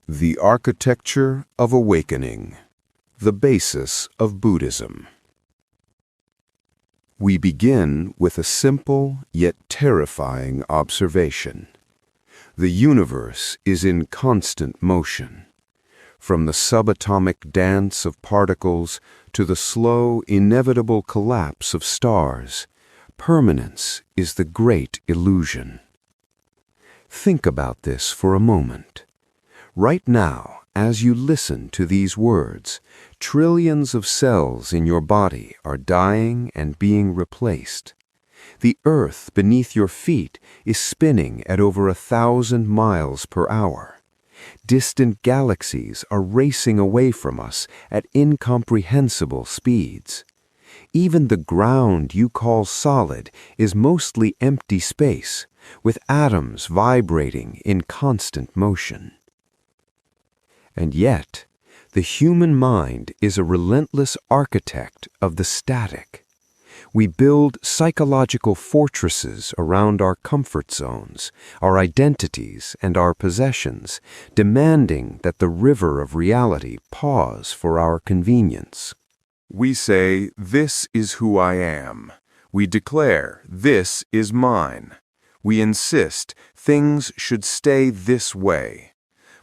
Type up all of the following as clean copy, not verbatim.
The Architecture of Awakening, the basis of Buddhism. We begin with a simple yet terrifying observation. The universe is in constant motion. From the subatomic dance of particles to the slow, inevitable collapse of stars, permanence is the great illusion. Think about this for a moment. Right now, as you listen to these words, trillions of cells in your body are dying and being replaced. The earth beneath your feet is spinning at over 1,000 miles per hour. Distant galaxies are racing away from us at incomprehensible speeds. Even the ground you call solid is mostly empty space, with atoms vibrating in constant motion. And yet, the human mind is a relentless architect of the static. We build psychological fortresses around our comfort zones, our identities, and our possessions, demanding that the river of reality pause for our convenience. We say, "This is who I am." We declare, "This is mine." We insist things should stay this way.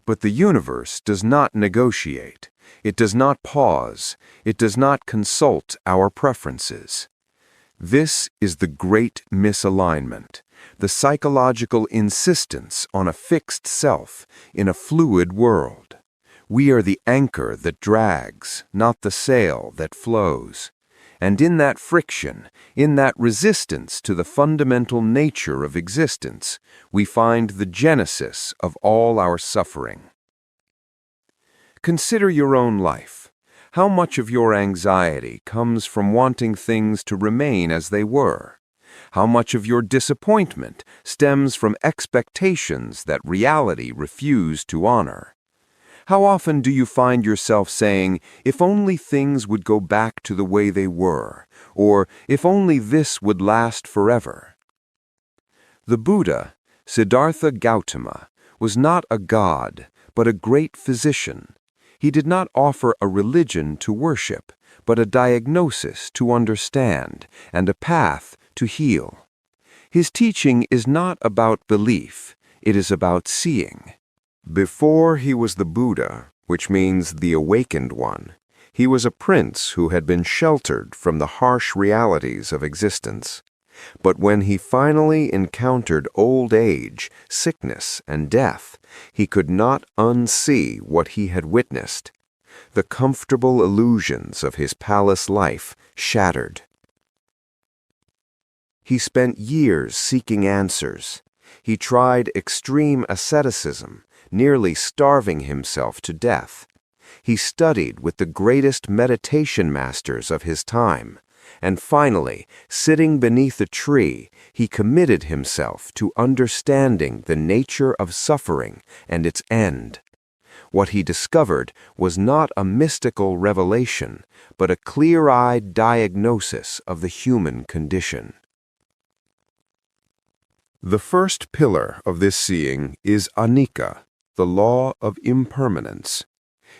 But the universe does not negotiate. It does not pause. It does not consult our preferences. This is the great misalignment, the psychological insistence on a fixed self in a fluid world. We are the anchor that drags, not the sail that flows. And in that friction, in that resistance to the fundamental nature of existence, we find the genesis of all our suffering. Consider your own life. How much of your anxiety comes from wanting things to remain as they were? How much of your disappointment stems from expectations that reality refused to honor? How often do you find yourself saying, "If only things would go back to the way they were," or "if only this would last forever"? The Buddha, Siddhartha Gautama, was not a god, but a great physician. He did not offer a religion to worship, but a diagnosis to understand and a path to heal. His teaching is not about belief, it is about seeing. Before he was the Buddha, which means the awakened one, he was a prince who had been sheltered from the harsh realities of existence. But when he finally encountered old age, sickness, and death, he could not unsee what he had witnessed. The comfortable illusions of his palace life shattered. He spent years seeking answers. He tried extreme asceticism, nearly starving himself to death. He studied with the greatest meditation masters of his time, and finally, sitting beneath a tree, he committed himself to understanding the nature of suffering and its end. What he discovered was not a mystical revelation, but a clear-eyed diagnosis of the human condition. The first pillar of this seeing is Anicca, the law of impermanence.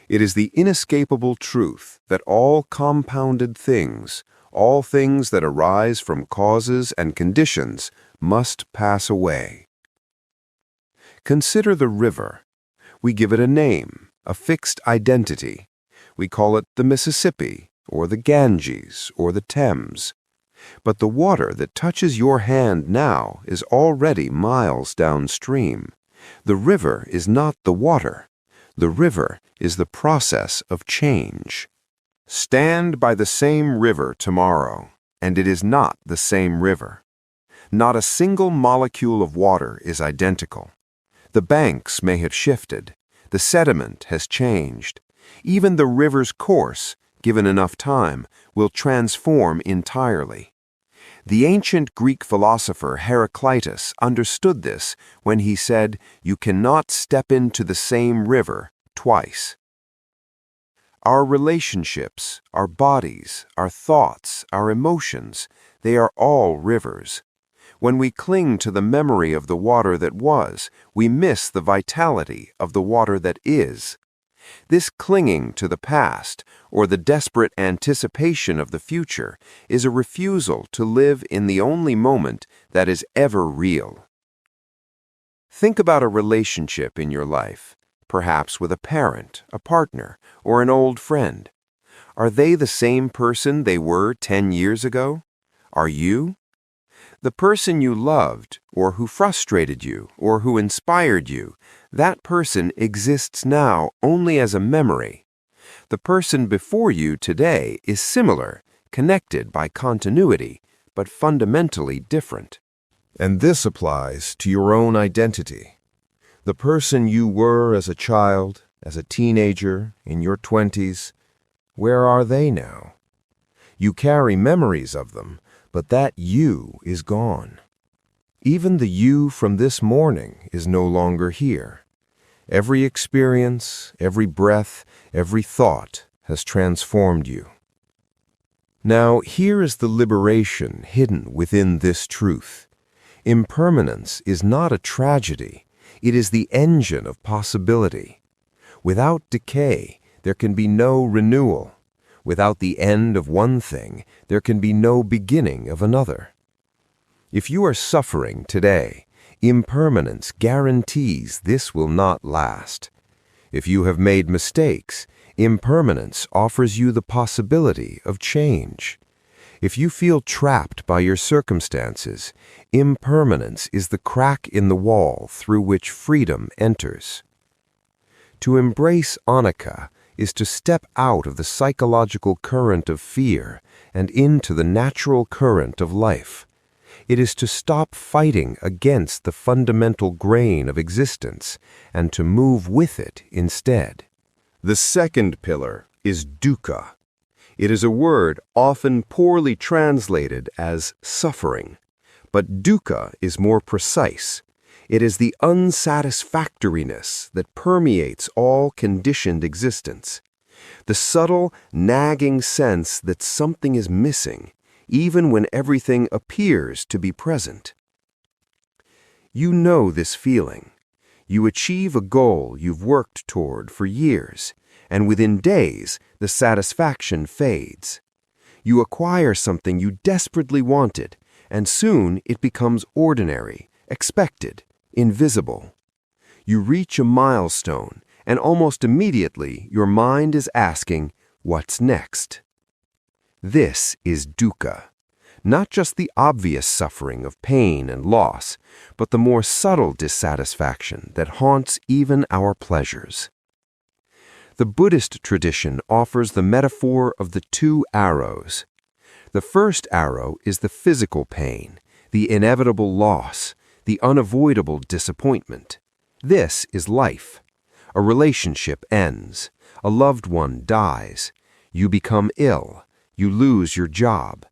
It is the inescapable truth that all compounded things, all things that arise from causes and conditions, must pass away. Consider the river. We give it a name, a fixed identity. We call it the Mississippi, or the Ganges, or the Thames. But the water that touches your hand now is already miles downstream. The river is not the water. The river is the process of change. Stand by the same river tomorrow, and it is not the same river. Not a single molecule of water is identical. The banks may have shifted. The sediment has changed. Even the river's course, given enough time, will transform entirely. The ancient Greek philosopher Heraclitus understood this when he said, "You cannot step into the same river twice." Our relationships, our bodies, our thoughts, our emotions, they are all rivers. When we cling to the memory of the water that was, we miss the vitality of the water that is. This clinging to the past, or the desperate anticipation of the future, is a refusal to live in the only moment that is ever real. Think about a relationship in your life, perhaps with a parent, a partner, or an old friend. Are they the same person they were 10 years ago? Are you? The person you loved, or who frustrated you, or who inspired you, that person exists now only as a memory. The person before you today is similar, connected by continuity, but fundamentally different. And this applies to your own identity. The person you were as a child, as a teenager, in your 20s, where are they now? You carry memories of them, but that you is gone. Even the you from this morning is no longer here. Every experience, every breath, every thought has transformed you. Now, here is the liberation hidden within this truth. Impermanence is not a tragedy. It is the engine of possibility. Without decay, there can be no renewal. Without the end of one thing, there can be no beginning of another. If you are suffering today, impermanence guarantees this will not last. If you have made mistakes, impermanence offers you the possibility of change. If you feel trapped by your circumstances, impermanence is the crack in the wall through which freedom enters. To embrace Anicca is to step out of the psychological current of fear and into the natural current of life. It is to stop fighting against the fundamental grain of existence and to move with it instead. The second pillar is dukkha. It is a word often poorly translated as suffering, but dukkha is more precise. It is the unsatisfactoriness that permeates all conditioned existence. The subtle, nagging sense that something is missing, even when everything appears to be present. You know this feeling. You achieve a goal you've worked toward for years, and within days, the satisfaction fades. You acquire something you desperately wanted, and soon it becomes ordinary, expected, invisible. You reach a milestone, and almost immediately your mind is asking, what's next? This is dukkha, not just the obvious suffering of pain and loss, but the more subtle dissatisfaction that haunts even our pleasures. The Buddhist tradition offers the metaphor of the two arrows. The first arrow is the physical pain, the inevitable loss, the unavoidable disappointment. This is life. A relationship ends. A loved one dies. You become ill. You lose your job.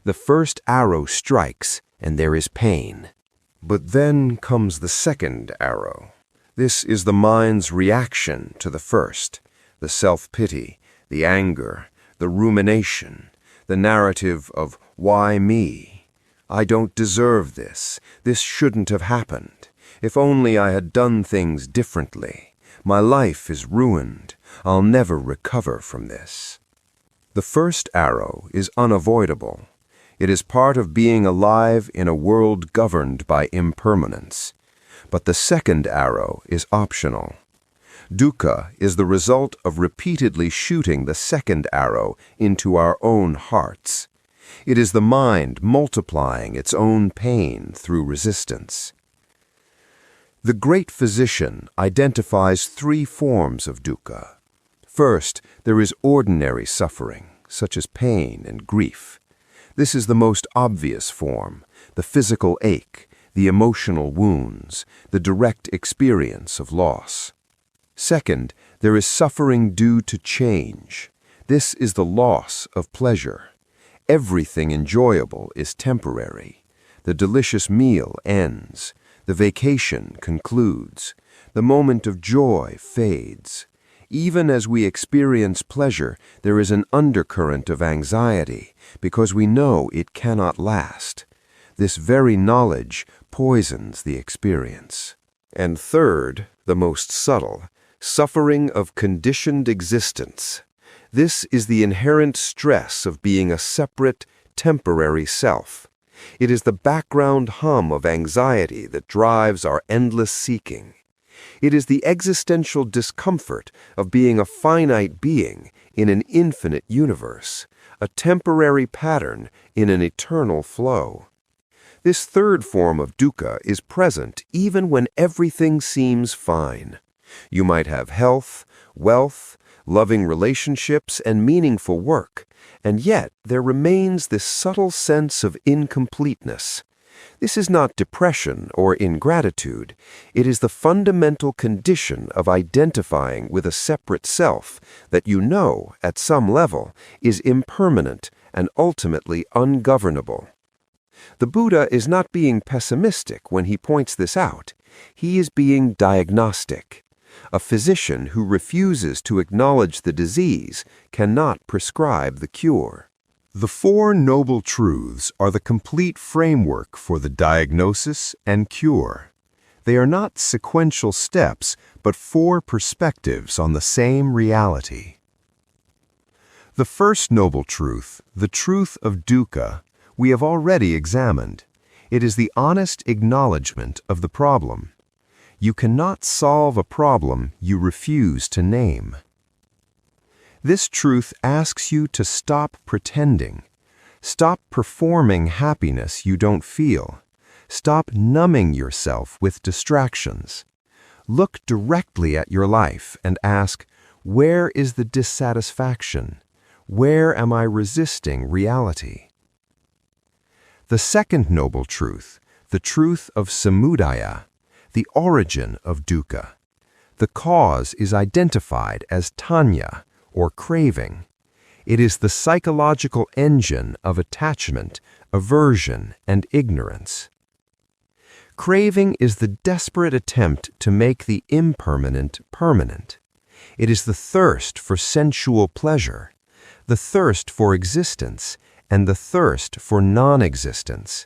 The first arrow strikes, and there is pain. But then comes the second arrow. This is the mind's reaction to the first, the self-pity, the anger, the rumination, the narrative of why me? I don't deserve this. This shouldn't have happened. If only I had done things differently. My life is ruined. I'll never recover from this. The first arrow is unavoidable. It is part of being alive in a world governed by impermanence. But the second arrow is optional. Dukkha is the result of repeatedly shooting the second arrow into our own hearts. It is the mind multiplying its own pain through resistance. The great physician identifies three forms of dukkha. First, there is ordinary suffering, such as pain and grief. This is the most obvious form, the physical ache, the emotional wounds, the direct experience of loss. Second, there is suffering due to change. This is the loss of pleasure. Everything enjoyable is temporary. The delicious meal ends. The vacation concludes. The moment of joy fades. Even as we experience pleasure, there is an undercurrent of anxiety because we know it cannot last. This very knowledge poisons the experience. And third, the most subtle, suffering of conditioned existence. This is the inherent stress of being a separate, temporary self. It is the background hum of anxiety that drives our endless seeking. It is the existential discomfort of being a finite being in an infinite universe, a temporary pattern in an eternal flow. This third form of dukkha is present even when everything seems fine. You might have health, wealth, loving relationships, and meaningful work, and yet there remains this subtle sense of incompleteness. This is not depression or ingratitude. It is the fundamental condition of identifying with a separate self that you know, at some level, is impermanent and ultimately ungovernable. The Buddha is not being pessimistic when he points this out. He is being diagnostic. A physician who refuses to acknowledge the disease cannot prescribe the cure. The Four Noble Truths are the complete framework for the diagnosis and cure. They are not sequential steps, but four perspectives on the same reality. The first noble truth, the truth of dukkha, we have already examined. It is the honest acknowledgement of the problem. You cannot solve a problem you refuse to name. This truth asks you to stop pretending. Stop performing happiness you don't feel. Stop numbing yourself with distractions. Look directly at your life and ask, where is the dissatisfaction? Where am I resisting reality? The second noble truth, the truth of samudaya, the origin of dukkha. The cause is identified as tanya, or craving. It is the psychological engine of attachment, aversion, and ignorance. Craving is the desperate attempt to make the impermanent permanent. It is the thirst for sensual pleasure, the thirst for existence, and the thirst for non-existence.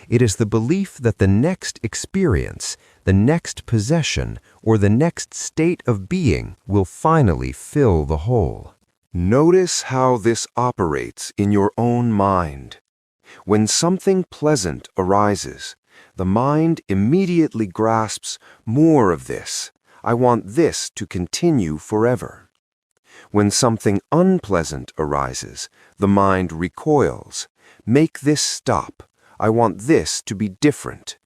It is the belief that the next experience, the next possession, or the next state of being will finally fill the whole. Notice how this operates in your own mind. When something pleasant arises, the mind immediately grasps more of this. I want this to continue forever. When something unpleasant arises, the mind recoils. Make this stop. I want this to be different.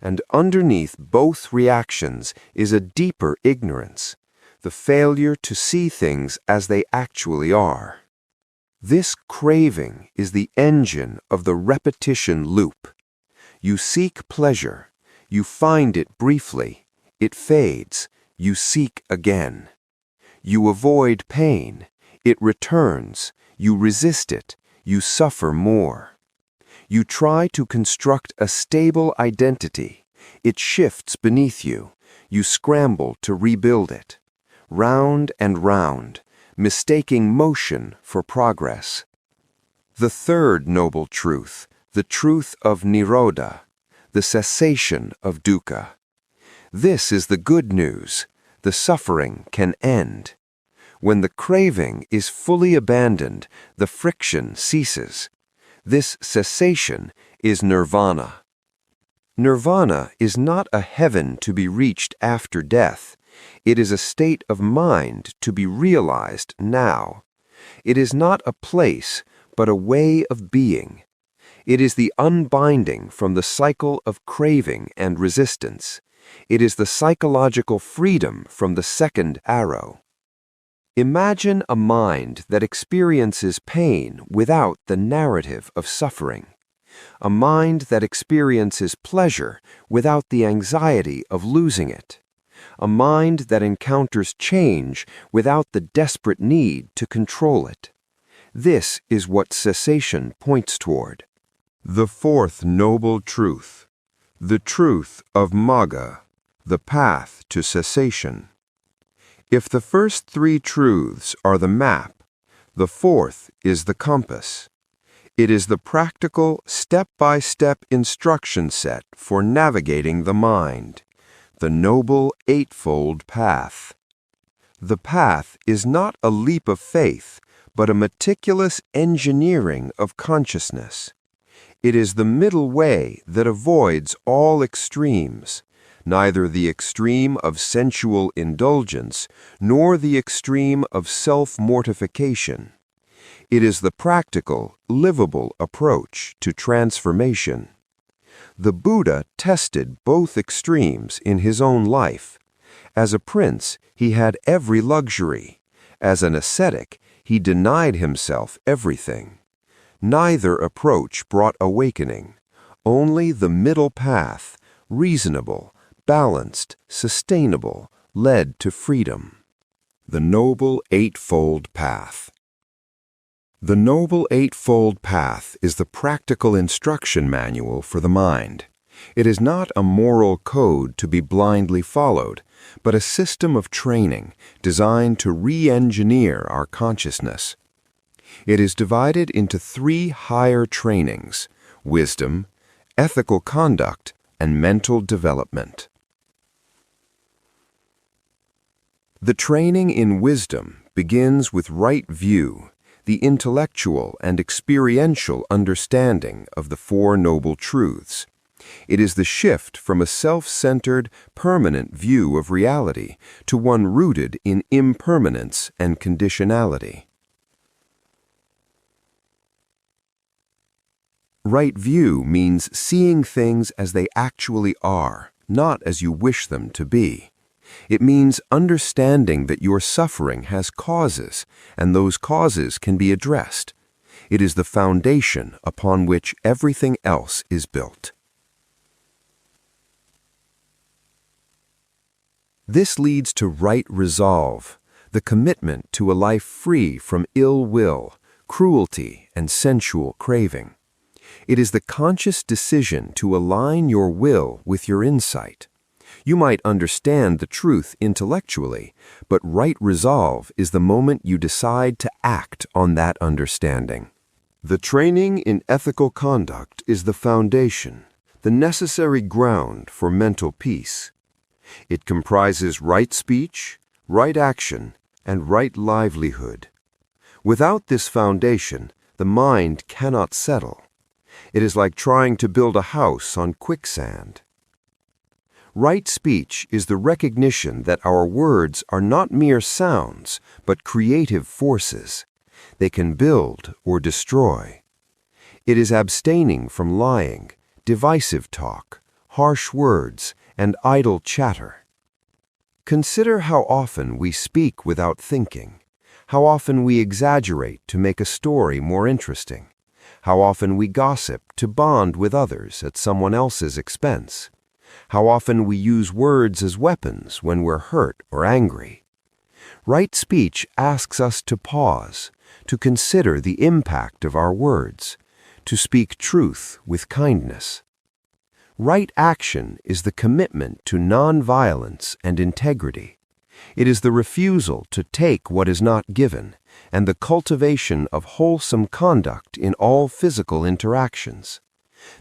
And underneath both reactions is a deeper ignorance, the failure to see things as they actually are. This craving is the engine of the repetition loop. You seek pleasure, you find it briefly, it fades, you seek again. You avoid pain, it returns, you resist it, you suffer more. You try to construct a stable identity. It shifts beneath you. You scramble to rebuild it. Round and round, mistaking motion for progress. The third noble truth, the truth of nirodha, the cessation of dukkha. This is the good news. The suffering can end. When the craving is fully abandoned, the friction ceases. This cessation is nirvana. Nirvana is not a heaven to be reached after death. It is a state of mind to be realized now. It is not a place, but a way of being. It is the unbinding from the cycle of craving and resistance. It is the psychological freedom from the second arrow. Imagine a mind that experiences pain without the narrative of suffering. A mind that experiences pleasure without the anxiety of losing it. A mind that encounters change without the desperate need to control it. This is what cessation points toward. The fourth noble truth, the truth of magga, the path to cessation. If the first three truths are the map, the fourth is the compass. It is the practical, step-by-step instruction set for navigating the mind, the Noble Eightfold Path. The path is not a leap of faith, but a meticulous engineering of consciousness. It is the middle way that avoids all extremes, neither the extreme of sensual indulgence nor the extreme of self-mortification. It is the practical, livable approach to transformation. The Buddha tested both extremes in his own life. As a prince, he had every luxury. As an ascetic, he denied himself everything. Neither approach brought awakening. Only the middle path, reasonable, balanced, sustainable, led to freedom. The Noble Eightfold Path. The Noble Eightfold Path is the practical instruction manual for the mind. It is not a moral code to be blindly followed, but a system of training designed to re-engineer our consciousness. It is divided into 3 higher trainings: wisdom, ethical conduct, and mental development. The training in wisdom begins with right view, the intellectual and experiential understanding of the 4 Noble Truths. It is the shift from a self-centered, permanent view of reality to one rooted in impermanence and conditionality. Right view means seeing things as they actually are, not as you wish them to be. It means understanding that your suffering has causes, and those causes can be addressed. It is the foundation upon which everything else is built. This leads to right resolve, the commitment to a life free from ill will, cruelty, and sensual craving. It is the conscious decision to align your will with your insight. You might understand the truth intellectually, but right resolve is the moment you decide to act on that understanding. The training in ethical conduct is the foundation, the necessary ground for mental peace. It comprises right speech, right action, and right livelihood. Without this foundation, the mind cannot settle. It is like trying to build a house on quicksand. Right speech is the recognition that our words are not mere sounds, but creative forces. They can build or destroy. It is abstaining from lying, divisive talk, harsh words, and idle chatter. Consider how often we speak without thinking, how often we exaggerate to make a story more interesting, how often we gossip to bond with others at someone else's expense, how often we use words as weapons when we're hurt or angry. Right speech asks us to pause, to consider the impact of our words, to speak truth with kindness. Right action is the commitment to nonviolence and integrity. It is the refusal to take what is not given and the cultivation of wholesome conduct in all physical interactions.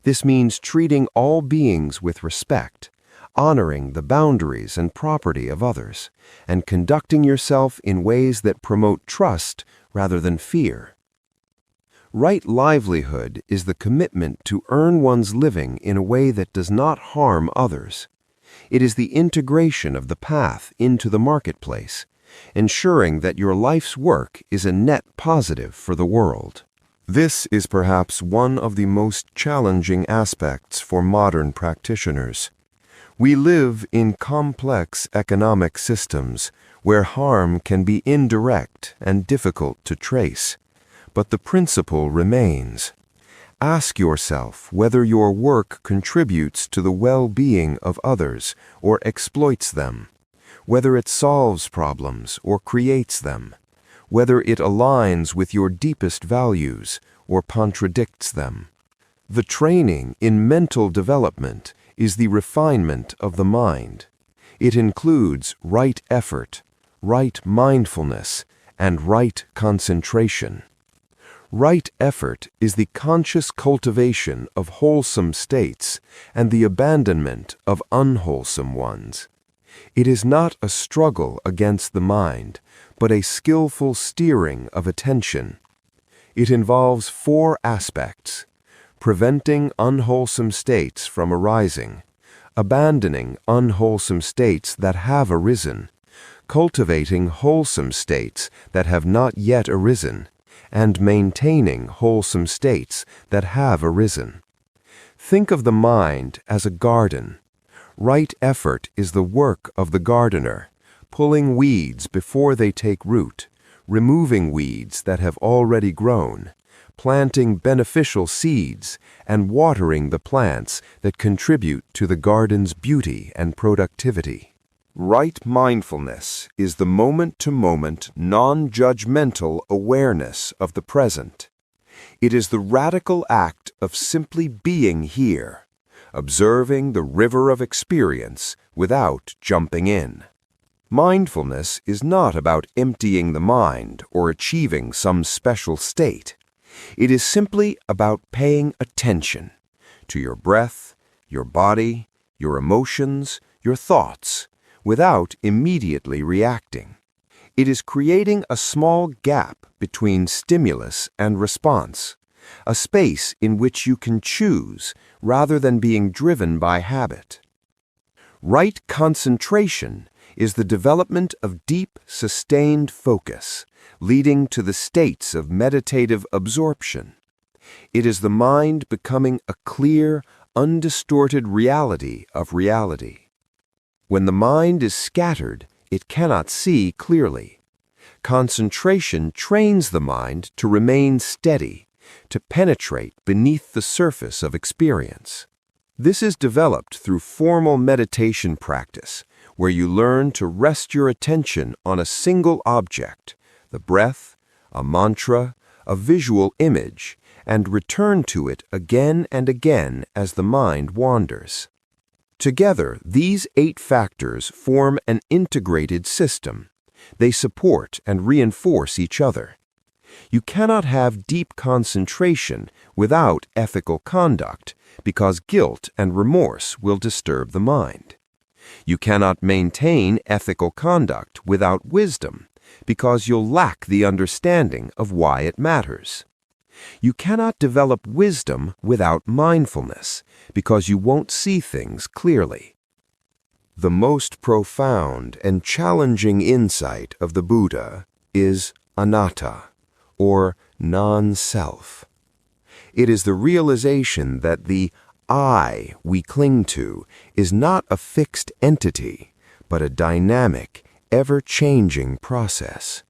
This means treating all beings with respect, honoring the boundaries and property of others, and conducting yourself in ways that promote trust rather than fear. Right livelihood is the commitment to earn one's living in a way that does not harm others. It is the integration of the path into the marketplace, ensuring that your life's work is a net positive for the world. This is perhaps one of the most challenging aspects for modern practitioners. We live in complex economic systems where harm can be indirect and difficult to trace. But the principle remains. Ask yourself whether your work contributes to the well-being of others or exploits them, whether it solves problems or creates them, whether it aligns with your deepest values or contradicts them. The training in mental development is the refinement of the mind. It includes right effort, right mindfulness, and right concentration. Right effort is the conscious cultivation of wholesome states and the abandonment of unwholesome ones. It is not a struggle against the mind, but a skillful steering of attention. It involves 4 aspects: preventing unwholesome states from arising, abandoning unwholesome states that have arisen, cultivating wholesome states that have not yet arisen, and maintaining wholesome states that have arisen. Think of the mind as a garden. Right effort is the work of the gardener, pulling weeds before they take root, removing weeds that have already grown, planting beneficial seeds, and watering the plants that contribute to the garden's beauty and productivity. Right mindfulness is the moment-to-moment, non-judgmental awareness of the present. It is the radical act of simply being here, observing the river of experience without jumping in. Mindfulness is not about emptying the mind or achieving some special state. It is simply about paying attention to your breath, your body, your emotions, your thoughts, without immediately reacting. It is creating a small gap between stimulus and response, a space in which you can choose rather than being driven by habit. Right concentration is the development of deep, sustained focus, leading to the states of meditative absorption. It is the mind becoming a clear, undistorted reality of reality. When the mind is scattered, it cannot see clearly. Concentration trains the mind to remain steady, to penetrate beneath the surface of experience. This is developed through formal meditation practice, where you learn to rest your attention on a single object, the breath, a mantra, a visual image, and return to it again and again as the mind wanders. Together, these 8 factors form an integrated system. They support and reinforce each other. You cannot have deep concentration without ethical conduct, because guilt and remorse will disturb the mind. You cannot maintain ethical conduct without wisdom, because you'll lack the understanding of why it matters. You cannot develop wisdom without mindfulness, because you won't see things clearly. The most profound and challenging insight of the Buddha is Anatta, or non-self. It is the realization that the I we cling to is not a fixed entity, but a dynamic, ever-changing process.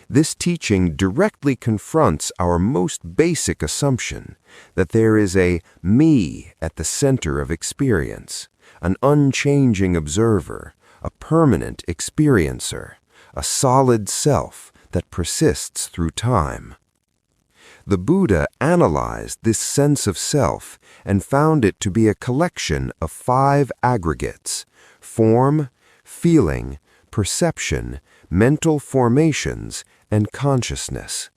This teaching directly confronts our most basic assumption that there is a me at the center of experience, an unchanging observer, a permanent experiencer, a solid self that persists through time. The Buddha analyzed this sense of self and found it to be a collection of 5 aggregates: form, feeling, perception, mental formations, and consciousness.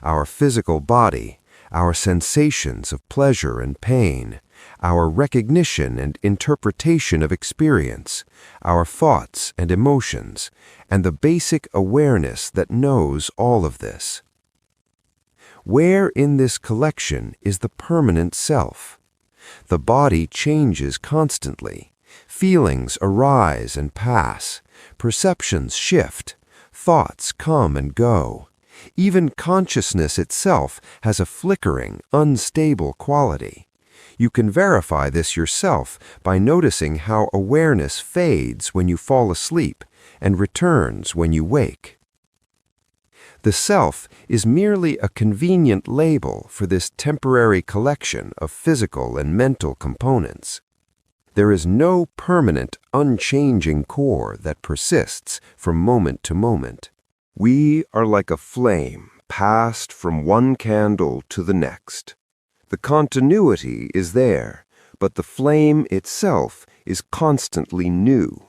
Our physical body, our sensations of pleasure and pain, our recognition and interpretation of experience, our thoughts and emotions, and the basic awareness that knows all of this. Where in this collection is the permanent self? The body changes constantly. Feelings arise and pass. Perceptions shift. Thoughts come and go. Even consciousness itself has a flickering, unstable quality. You can verify this yourself by noticing how awareness fades when you fall asleep and returns when you wake. The self is merely a convenient label for this temporary collection of physical and mental components. There is no permanent, unchanging core that persists from moment to moment. We are like a flame passed from one candle to the next. The continuity is there, but the flame itself is constantly new.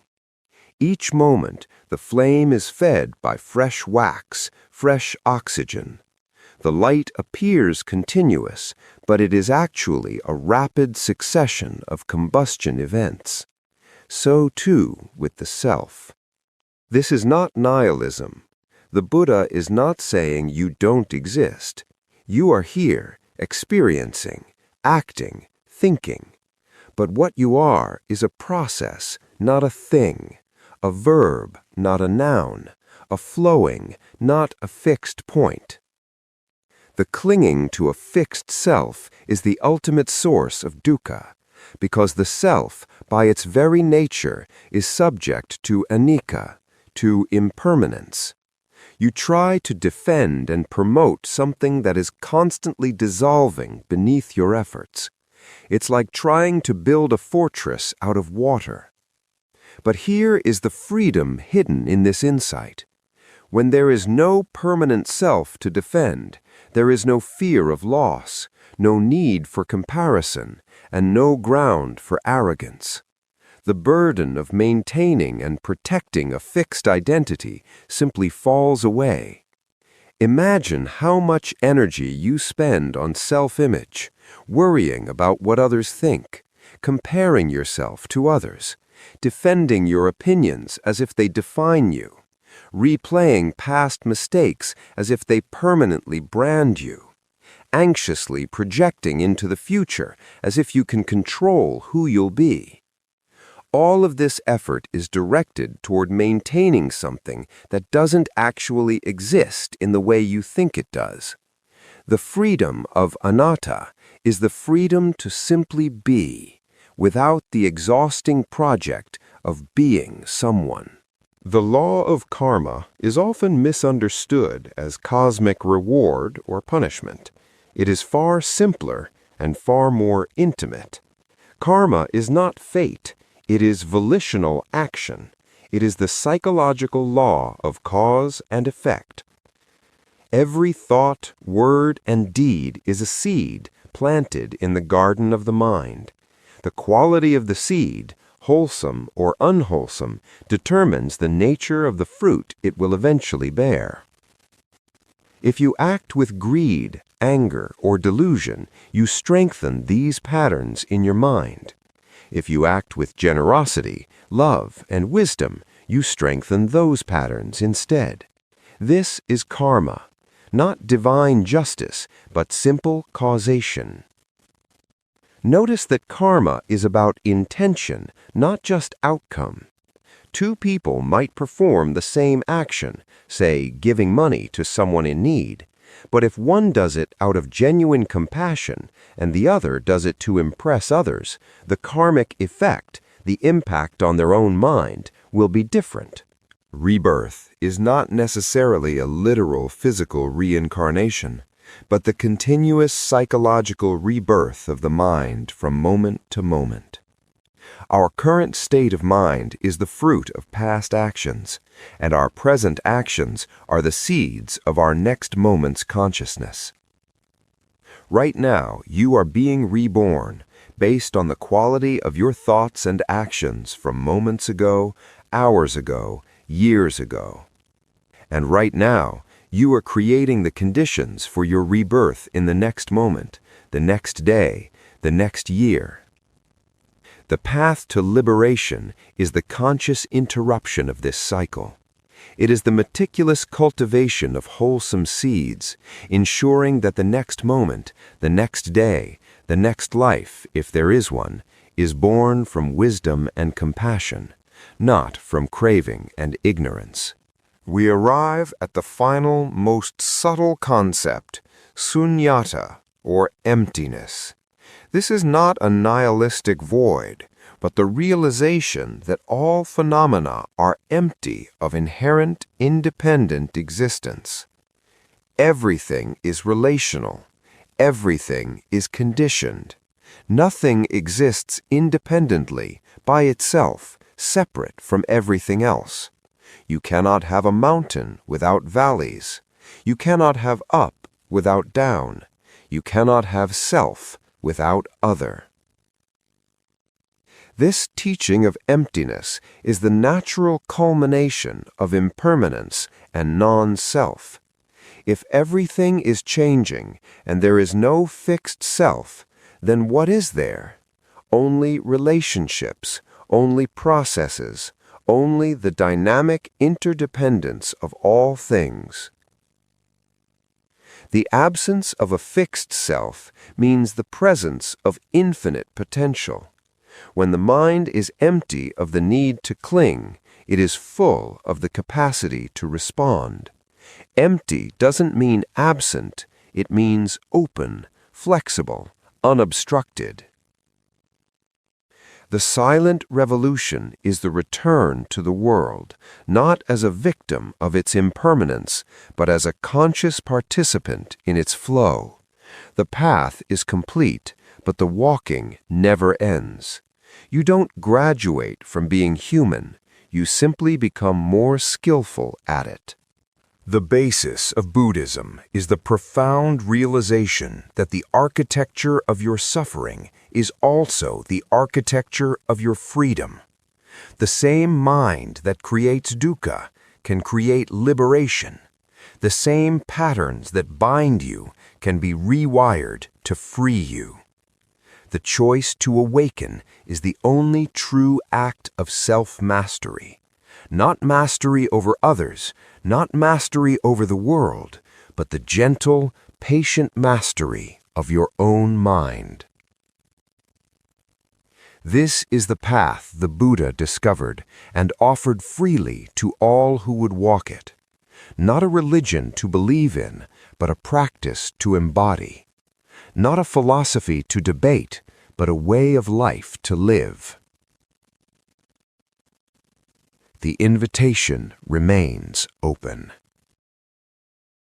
Each moment, the flame is fed by fresh wax, fresh oxygen. The light appears continuous, but it is actually a rapid succession of combustion events. So too with the self. This is not nihilism. The Buddha is not saying you don't exist. You are here, experiencing, acting, thinking. But what you are is a process, not a thing, a verb, not a noun, a flowing, not a fixed point. The clinging to a fixed self is the ultimate source of dukkha, because the self, by its very nature, is subject to anicca, to impermanence. You try to defend and promote something that is constantly dissolving beneath your efforts. It's like trying to build a fortress out of water. But here is the freedom hidden in this insight. When there is no permanent self to defend, there is no fear of loss, no need for comparison, and no ground for arrogance. The burden of maintaining and protecting a fixed identity simply falls away. Imagine how much energy you spend on self-image, worrying about what others think, comparing yourself to others, defending your opinions as if they define you, replaying past mistakes as if they permanently brand you, anxiously projecting into the future as if you can control who you'll be. All of this effort is directed toward maintaining something that doesn't actually exist in the way you think it does. The freedom of anatta is the freedom to simply be, without the exhausting project of being someone. The law of karma is often misunderstood as cosmic reward or punishment. It is far simpler and far more intimate. Karma is not fate. It is volitional action. It is the psychological law of cause and effect. Every thought, word, and deed is a seed planted in the garden of the mind. The quality of the seed, wholesome or unwholesome, determines the nature of the fruit it will eventually bear. If you act with greed, anger, or delusion, you strengthen these patterns in your mind. If you act with generosity, love, and wisdom, you strengthen those patterns instead. This is karma, not divine justice, but simple causation. Notice that karma is about intention, not just outcome. Two people might perform the same action, say giving money to someone in need, but if one does it out of genuine compassion and the other does it to impress others, the karmic effect, the impact on their own mind, will be different. Rebirth is not necessarily a literal physical reincarnation, but the continuous psychological rebirth of the mind from moment to moment. Our current state of mind is the fruit of past actions, and our present actions are the seeds of our next moment's consciousness. Right now, you are being reborn based on the quality of your thoughts and actions from moments ago, hours ago, years ago. And right now, you are creating the conditions for your rebirth in the next moment, the next day, the next year. The path to liberation is the conscious interruption of this cycle. It is the meticulous cultivation of wholesome seeds, ensuring that the next moment, the next day, the next life, if there is one, is born from wisdom and compassion, not from craving and ignorance. We arrive at the final, most subtle concept, sunyata, or emptiness. This is not a nihilistic void, but the realization that all phenomena are empty of inherent, independent existence. Everything is relational. Everything is conditioned. Nothing exists independently, by itself, separate from everything else. You cannot have a mountain without valleys. You cannot have up without down. You cannot have self without other. This teaching of emptiness is the natural culmination of impermanence and non-self. If everything is changing and there is no fixed self, then what is there? Only relationships, only processes, only the dynamic interdependence of all things. The absence of a fixed self means the presence of infinite potential. When the mind is empty of the need to cling, it is full of the capacity to respond. Empty doesn't mean absent, it means open, flexible, unobstructed. The silent revolution is the return to the world, not as a victim of its impermanence, but as a conscious participant in its flow. The path is complete, but the walking never ends. You don't graduate from being human, you simply become more skillful at it. The basis of Buddhism is the profound realization that the architecture of your suffering is also the architecture of your freedom. The same mind that creates dukkha can create liberation. The same patterns that bind you can be rewired to free you. The choice to awaken is the only true act of self-mastery. Not mastery over others, not mastery over the world, but the gentle, patient mastery of your own mind. This is the path the Buddha discovered and offered freely to all who would walk it. Not a religion to believe in, but a practice to embody. Not a philosophy to debate, but a way of life to live. The invitation remains open.